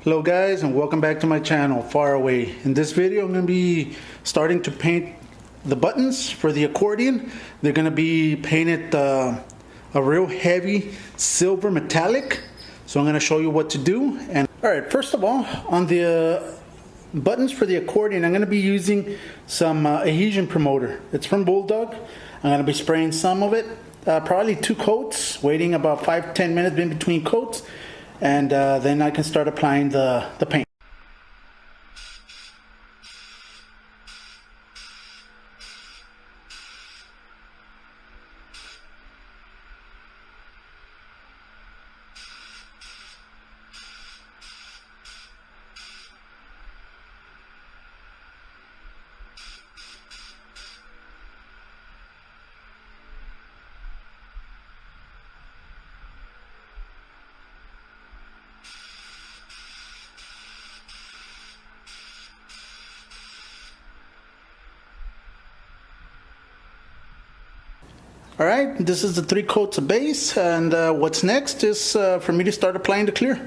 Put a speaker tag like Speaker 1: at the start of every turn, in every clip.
Speaker 1: Hello guys, and welcome back to my channel, Far Away. In this video I'm going to be starting to paint the buttons for the accordion. They're going to be painted a real heavy silver metallic. So I'm going to show you what to do. And alright, first of all, on the buttons for the accordion, I'm going to be using some adhesion promoter. It's from Bulldog. I'm going to be spraying some of it, probably 2 coats, waiting about 5-10 minutes in between coats. And then I can start applying the paint. Alright, this is the 3 coats of base, and what's next is for me to start applying the clear.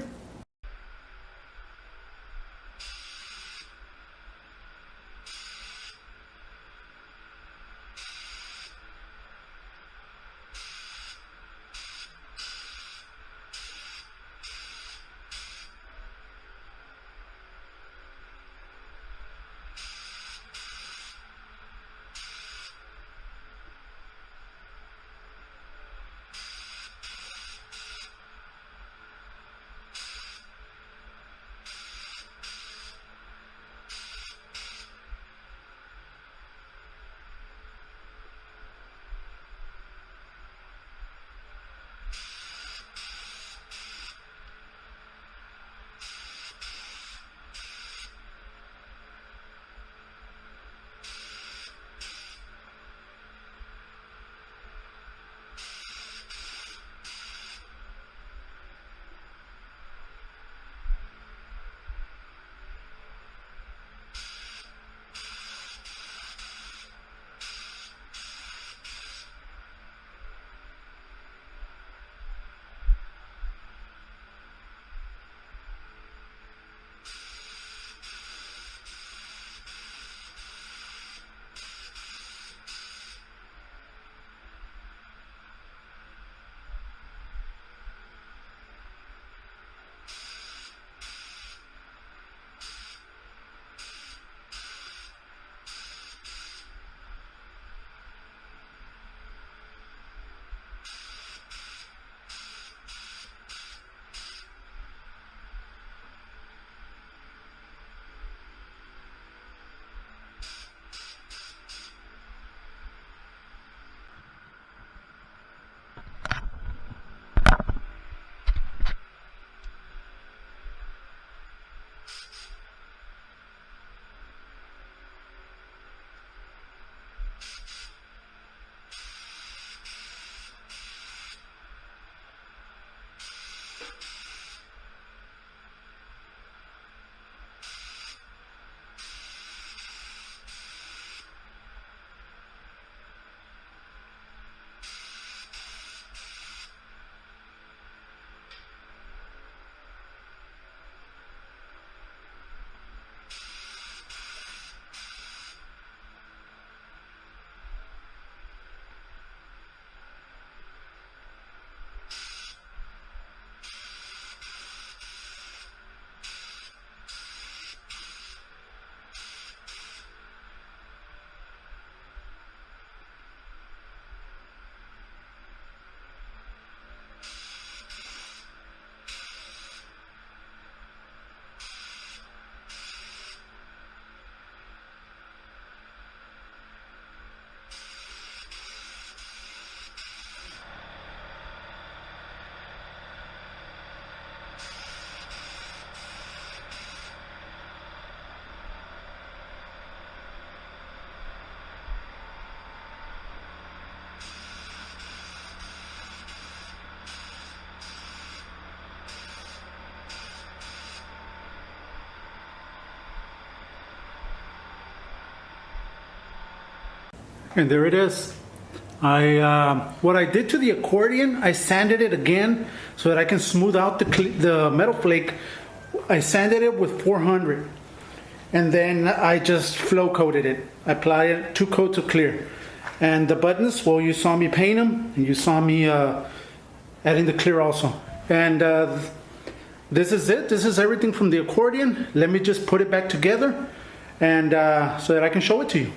Speaker 1: And there it is. What I did to the accordion, I sanded it again so that I can smooth out the metal flake I sanded it with 400, and then I just flow coated it. I applied it 2 coats of clear. And the buttons, well, you saw me paint them, and you saw me adding the clear also. And this is it. This is everything from the accordion. Let me just put it back together, and so that I can show it to you.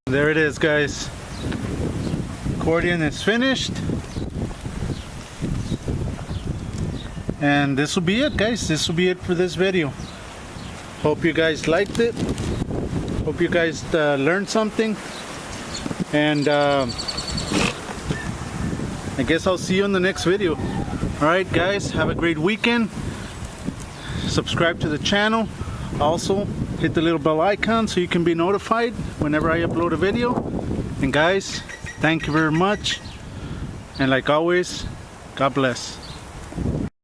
Speaker 1: There it is, guys. Accordion is finished. And this will be it, guys. This will be it for this video. Hope you guys liked it. Hope you guys learned something. And I guess I'll see you in the next video. Alright, guys, have a great weekend. Subscribe to the channel. Also, hit the little bell icon so you can be notified whenever I upload a video. And guys, thank you very much. And like always, God bless.